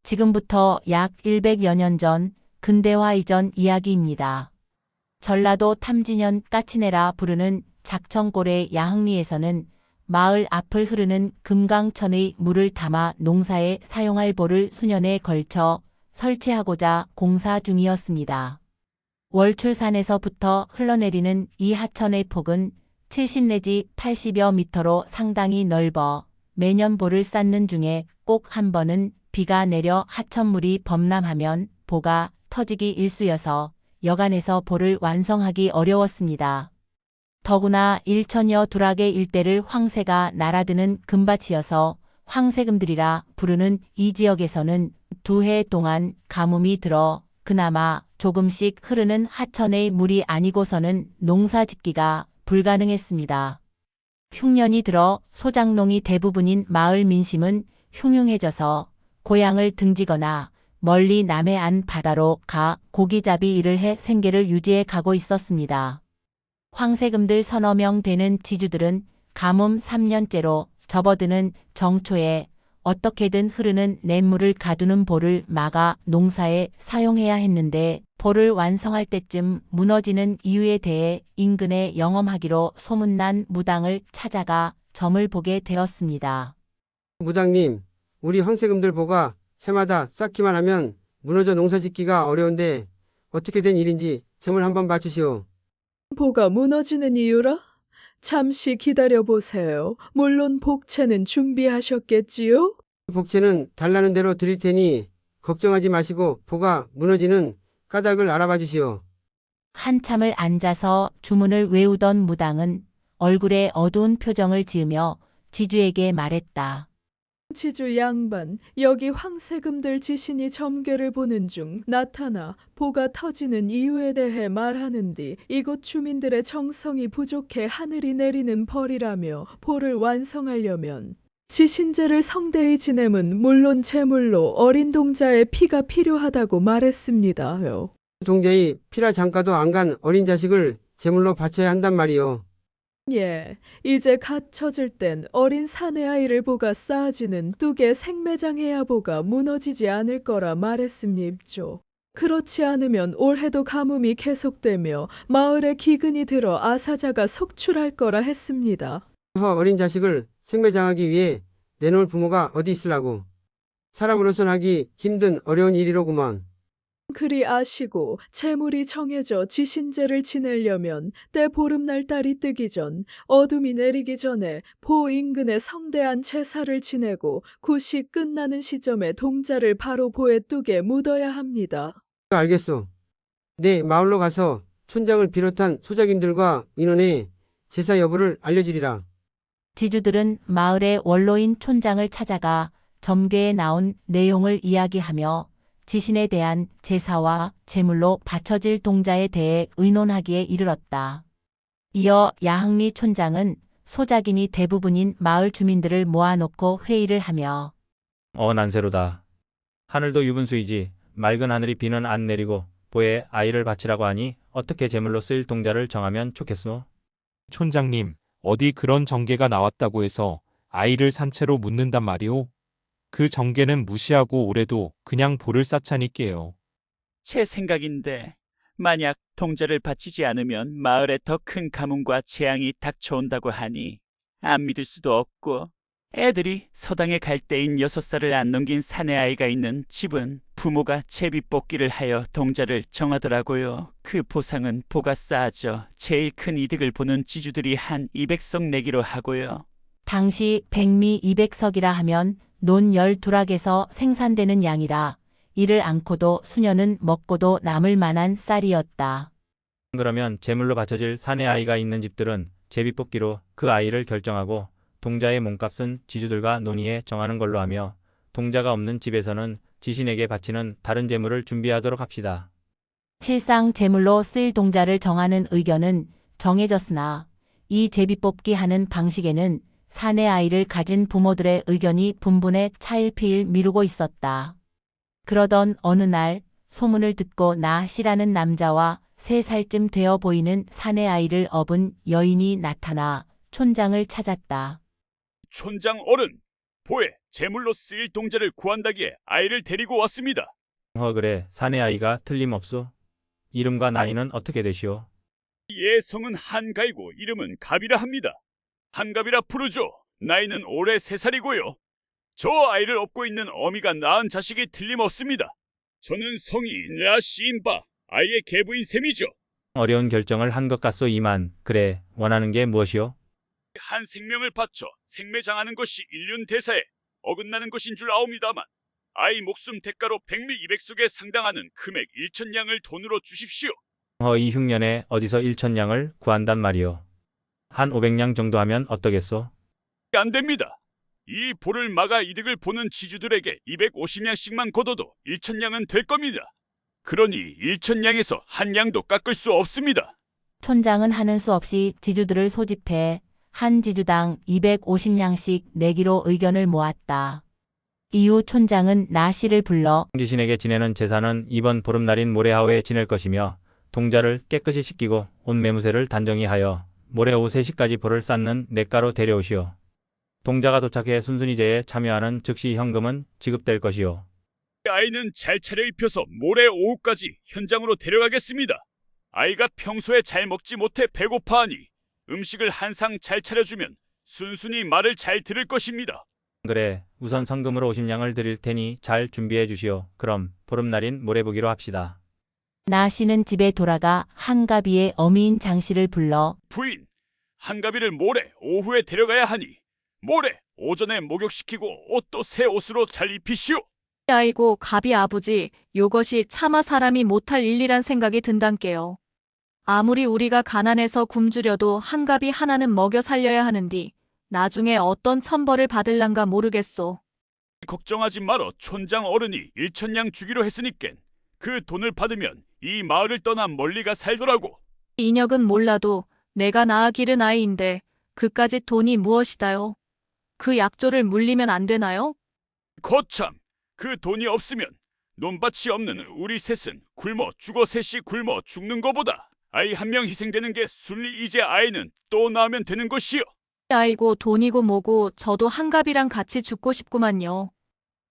지금부터 약 100여 년 전 근대화 이전 이야기입니다. 전라도 탐진현 까치내라 부르는 작천골의 야흥리에서는 마을 앞을 흐르는 금강천의 물을 담아 농사에 사용할 보를 수년에 걸쳐 설치하고자 공사 중이었습니다. 월출산에서부터 흘러내리는 이 하천의 폭은 70 내지 80여 미터로 상당히 넓어 매년 보를 쌓는 중에 꼭 한 번은 비가 내려 하천물이 범람하면 보가 터지기 일쑤여서 여간해서 보를 완성하기 어려웠습니다. 더구나 1천여 두락의 일대를 황새가 날아드는 금밭이어서 황새금들이라 부르는 이 지역에서는 2해 동안 가뭄이 들어 그나마 조금씩 흐르는 하천의 물이 아니고서는 농사짓기가 불가능했습니다. 흉년이 들어 소작농이 대부분인 마을 민심은 흉흉해져서 고향을 등지거나 멀리 남해 안 바다로 가 고기잡이 일을 해 생계를 유지해 가고 있었습니다. 황새금들 서너 명 되는 지주들은 가뭄 3년째로 접어드는 정초에 어떻게든 흐르는 냇물을 가두는 보를 막아 농사에 사용해야 했는데 보를 완성할 때쯤 무너지는 이유에 대해 인근에 영험하기로 소문난 무당을 찾아가 점을 보게 되었습니다. 무당님, 우리 황새금들 보가 해마다 쌓기만 하면 무너져 농사짓기가 어려운데 어떻게 된 일인지 점을 한번 봐주시오. 보가 무너지는 이유라? 잠시 기다려보세요. 물론 복채는 준비하셨겠지요? 복채는 달라는 대로 드릴 테니 걱정하지 마시고 보가 무너지는 까닭을 알아봐 주시오. 한참을 앉아서 주문을 외우던 무당은 얼굴에 어두운 표정을 지으며 지주에게 말했다. 지주 양반, 여기 황새금들 지신이 점괘를 보는 중 나타나 보가 터지는 이유에 대해 말하는디 이곳 주민들의 정성이 부족해 하늘이 내리는 벌이라며 보를 완성하려면 지신제를 성대히 지내면 물론 제물로 어린 동자의 피가 필요하다고 말했습니다요. 동자의 피라 장가도 안 간 어린 자식을 제물로 바쳐야 한단 말이오. 예, 이제 갓 젖을 땐 어린 사내 아이를 보가 쌓아지는 뚝에 생매장해야 보가 무너지지 않을 거라 말했습니죠. 그렇지 않으면 올해도 가뭄이 계속되며 마을에 기근이 들어 아사자가 속출할 거라 했습니다. 어린 자식을 생매장하기 위해 내놓을 부모가 어디 있으라고. 사람으로선 하기 힘든 어려운 일이로구먼. 그리 아시고 재물이 정해져 지신제를 지내려면 때 보름날 달이 뜨기 전 어둠이 내리기 전에 보 인근에 성대한 제사를 지내고 굿이 끝나는 시점에 동자를 바로 보의 뚝에 묻어야 합니다. 알겠소. 내 마을로 가서 촌장을 비롯한 소작인들과 인원에 제사 여부를 알려주리라. 지주들은 마을의 원로인 촌장을 찾아가 점괘에 나온 내용을 이야기하며 지신에 대한 제사와 제물로 바쳐질 동자에 대해 의논하기에 이르렀다. 이어 야흥리 촌장은 소작인이 대부분인 마을 주민들을 모아놓고 회의를 하며 난세로다. 하늘도 유분수이지 맑은 하늘이 비는 안 내리고 보에 아이를 바치라고 하니 어떻게 제물로 쓰일 동자를 정하면 좋겠소? 촌장님, 어디 그런 정계가 나왔다고 해서 아이를 산채로 묻는단 말이오? 그 정계는 무시하고 올해도 그냥 보를 쌓자니께요. 제 생각인데 만약 동자를 바치지 않으면 마을에 더 큰 가뭄과 재앙이 닥쳐온다고 하니 안 믿을 수도 없고 애들이 서당에 갈 때인 6살을 안 넘긴 사내 아이가 있는 집은 부모가 제비뽑기를 하여 동자를 정하더라고요. 그 보상은 보가 쌓아져 제일 큰 이득을 보는 지주들이 한 200석 내기로 하고요. 당시 백미 200석이라 하면 논 12락에서 생산되는 양이라 이를 않고도 수년은 먹고도 남을 만한 쌀이었다. 그러면 제물로 바쳐질 사내 아이가 있는 집들은 제비뽑기로 그 아이를 결정하고 동자의 몸값은 지주들과 논의해 정하는 걸로 하며 동자가 없는 집에서는 지신에게 바치는 다른 제물을 준비하도록 합시다. 실상 제물로 쓰일 동자를 정하는 의견은 정해졌으나 이 제비뽑기 하는 방식에는 사내 아이를 가진 부모들의 의견이 분분해 차일피일 미루고 있었다. 그러던 어느 날 소문을 듣고 나 씨라는 남자와 3살쯤 되어 보이는 사내 아이를 업은 여인이 나타나 촌장을 찾았다. 촌장 어른, 보에 제물로 쓰일 동자를 구한다기에 아이를 데리고 왔습니다. 그래, 사내 아이가 틀림없소. 이름과 나이는 어떻게 되시오? 얘 성은 한가이고 이름은 갑이라 합니다. 한갑이라 부르죠. 나이는 올해 3살이고요. 저 아이를 업고 있는 어미가 낳은 자식이 틀림없습니다. 저는 성이 나시인 바 아이의 계부인 셈이죠. 어려운 결정을 한 것 같소. 이만. 그래, 원하는 게 무엇이오? 한 생명을 바쳐 생매장하는 것이 인륜 대사에 어긋나는 것인 줄 아옵니다만 아이 목숨 대가로 백미 200석에 상당하는 금액 1천냥을 돈으로 주십시오. 이 흉년에 어디서 1천냥을 구한단 말이오? 한 500냥 정도 하면 어떠겠소? 안 됩니다. 이 볼을 막아 이득을 보는 지주들에게 250냥씩만 거둬도 1천냥은 될 겁니다. 그러니 1천냥에서 한 냥도 깎을 수 없습니다. 촌장은 하는 수 없이 지주들을 소집해 한 지주당 250냥씩 내기로 의견을 모았다. 이후 촌장은 나씨를 불러 지신에게 지내는 제사는 이번 보름날인 모레하오에 지낼 것이며 동자를 깨끗이 씻기고 옷 매무새를 단정히 하여 모레 오후 3시까지 볼을 쌓는 냇가로 데려오시오. 동자가 도착해 순순히제에 참여하는 즉시 현금은 지급될 것이오. 아이는 잘 차려입혀서 모레 오후까지 현장으로 데려가겠습니다. 아이가 평소에 잘 먹지 못해 배고파하니 음식을 한 상 잘 차려주면 순순히 말을 잘 들을 것입니다. 그래, 우선 성금으로 50냥을 드릴 테니 잘 준비해 주시오. 그럼 보름날인 모레 보기로 합시다. 나씨는 집에 돌아가 한가비의 어미인 장씨를 불러 부인, 한가비를 모레 오후에 데려가야 하니 모레 오전에 목욕시키고 옷도 새 옷으로 잘 입히시오. 아이고 갑이 아버지, 요것이 차마 사람이 못할 일이란 생각이 든단께요. 아무리 우리가 가난해서 굶주려도 한갑이 하나는 먹여 살려야 하는디 나중에 어떤 천벌을 받을란가 모르겠소. 걱정하지 말어. 촌장 어른이 1천냥 주기로 했으니깐 그 돈을 받으면 이 마을을 떠나 멀리가 살더라고. 인혁은 몰라도 내가 낳아 기른 아이인데 그까짓 돈이 무엇이다요. 그 약조를 물리면 안 되나요? 거참, 그 돈이 없으면 논밭이 없는 우리 셋은 굶어 죽어 셋이 굶어 죽는 거보다 아이 한 명 희생되는 게 순리. 이제 아이는 또 낳으면 되는 것이요. 아이고 돈이고 뭐고 저도 한갑이랑 같이 죽고 싶구만요.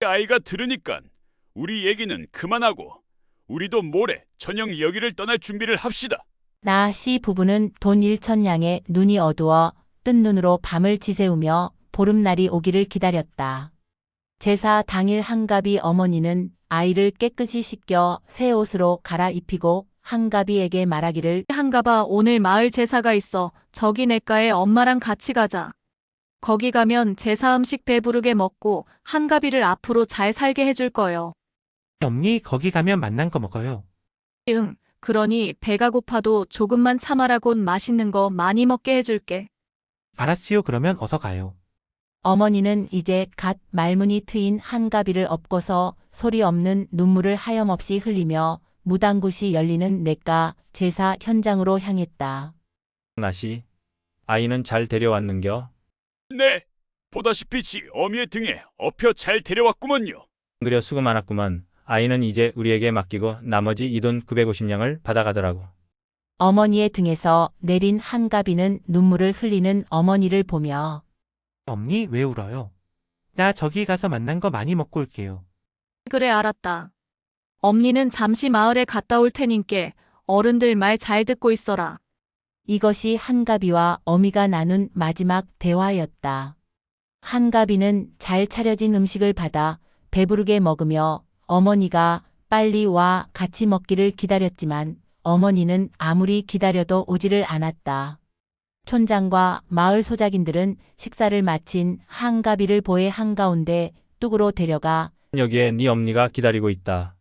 아이가 들으니깐 우리 얘기는 그만하고 우리도 모레 저녁 여기를 떠날 준비를 합시다. 나씨 부부는 돈 1천냥에 눈이 어두워 뜬 눈으로 밤을 지새우며 보름날이 오기를 기다렸다. 제사 당일 한가비 어머니는 아이를 깨끗이 씻겨 새 옷으로 갈아입히고 한가비에게 말하기를 한갑아, 오늘 마을 제사가 있어. 저기 냇가에 엄마랑 같이 가자. 거기 가면 제사 음식 배부르게 먹고 한가비를 앞으로 잘 살게 해줄 거요. 엄니 거기 가면 만난 거 먹어요. 응, 그러니 배가 고파도 조금만 참아라곤 맛있는 거 많이 먹게 해줄게. 알았지요. 그러면 어서 가요. 어머니는 이제 갓 말문이 트인 한가비를 업고서 소리 없는 눈물을 하염없이 흘리며 무당굿이 열리는 냇가 제사 현장으로 향했다. 나씨, 아이는 잘 데려왔는겨? 네, 보다시피 지 어미의 등에 업혀 잘 데려왔구먼요. 그려 수고 많았구만. 아이는 이제 우리에게 맡기고 나머지 이 돈 950냥을 받아가더라고. 어머니의 등에서 내린 한가비는 눈물을 흘리는 어머니를 보며 엄니 왜 울어요? 나 저기 가서 만난 거 많이 먹고 올게요. 그래, 알았다. 엄니는 잠시 마을에 갔다 올 테니께 어른들 말 잘 듣고 있어라. 이것이 한가비와 어미가 나눈 마지막 대화였다. 한가비는 잘 차려진 음식을 받아 배부르게 먹으며 어머니가 빨리 와 같이 먹기를 기다렸지만 어머니는 아무리 기다려도 오지를 않았다. 촌장과 마을 소작인들은 식사를 마친 한가비를 보에 한가운데 뚝으로 데려가 여기에 네 엄니가 기다리고 있다.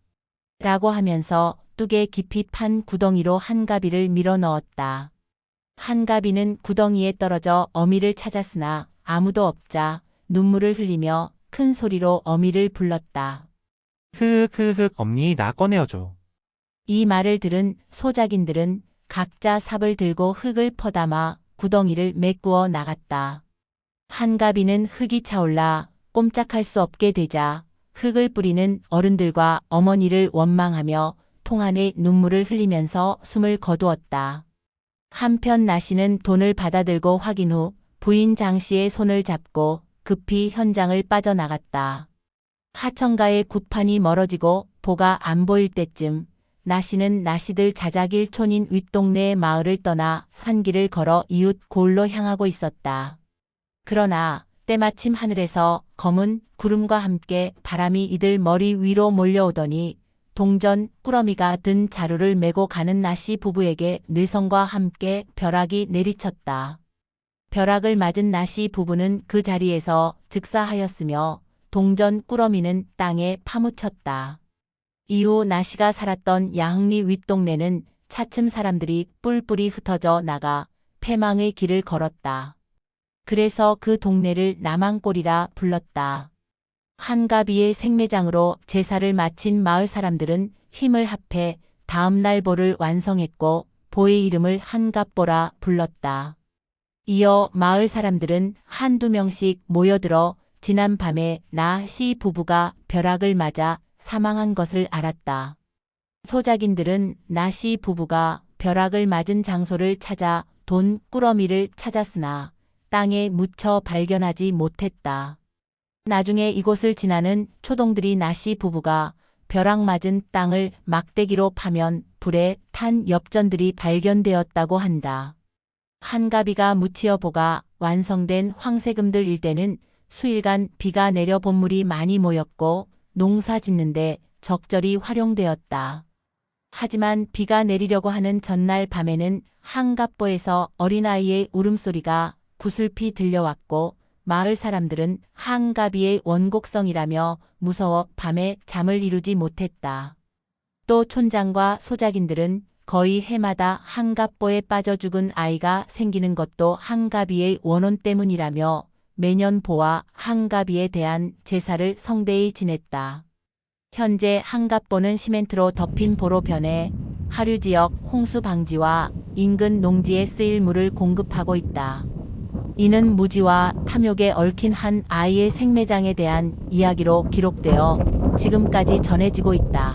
라고 하면서 뚝에 깊이 판 구덩이로 한가비를 밀어 넣었다. 한가비는 구덩이에 떨어져 어미를 찾았으나 아무도 없자 눈물을 흘리며 큰 소리로 어미를 불렀다. 흐흑흐흑 엄니 나 꺼내어줘. 이 말을 들은 소작인들은 각자 삽을 들고 흙을 퍼담아 구덩이를 메꾸어 나갔다. 한가비는 흙이 차올라 꼼짝할 수 없게 되자 흙을 뿌리는 어른들과 어머니를 원망하며 통안에 눈물을 흘리면서 숨을 거두었다. 한편 나씨는 돈을 받아들고 확인 후 부인 장씨의 손을 잡고 급히 현장을 빠져나갔다. 하천가의 구판이 멀어지고 보가 안 보일 때쯤 나씨는 나씨들 자작일 촌인 윗동네의 마을을 떠나 산길을 걸어 이웃 고을로 향하고 있었다. 그러나 때마침 하늘에서 검은 구름과 함께 바람이 이들 머리 위로 몰려오더니 동전 꾸러미가 든 자루를 메고 가는 나씨 부부에게 뇌성과 함께 벼락이 내리쳤다. 벼락을 맞은 나씨 부부는 그 자리에서 즉사하였으며 동전 꾸러미는 땅에 파묻혔다. 이후 나씨가 살았던 야흥리 윗동네는 차츰 사람들이 뿔뿔이 흩어져 나가 패망의 길을 걸었다. 그래서 그 동네를 남한골이라 불렀다. 한가비의 생매장으로 제사를 마친 마을 사람들은 힘을 합해 다음 날 보를 완성했고 보의 이름을 한갑보라 불렀다. 이어 마을 사람들은 한두 명씩 모여들어 지난 밤에 나씨 부부가 벼락을 맞아 사망한 것을 알았다. 소작인들은 나씨 부부가 벼락을 맞은 장소를 찾아 돈 꾸러미를 찾았으나 땅에 묻혀 발견하지 못했다. 나중에 이곳을 지나는 초동들이 나씨 부부가 벼락 맞은 땅을 막대기로 파면 불에 탄 엽전들이 발견되었다고 한다. 한가비가 묻히어 보가 완성된 황새금들 일대는 수일간 비가 내려 봇물이 많이 모였고 농사 짓는데 적절히 활용되었다. 하지만 비가 내리려고 하는 전날 밤에는 한갑보에서 어린아이의 울음소리가 구슬피 들려왔고 마을 사람들은 한가비의 원곡성이라며 무서워 밤에 잠을 이루지 못했다. 또 촌장과 소작인들은 거의 해마다 한갑보에 빠져 죽은 아이가 생기는 것도 한가비의 원혼 때문이라며 매년 보와 한가비에 대한 제사를 성대히 지냈다. 현재 한갑보는 시멘트로 덮인 보로 변해 하류 지역 홍수 방지와 인근 농지에 쓰일 물을 공급하고 있다. 이는 무지와 탐욕에 얽힌 한 아이의 생매장에 대한 이야기로 기록되어 지금까지 전해지고 있다.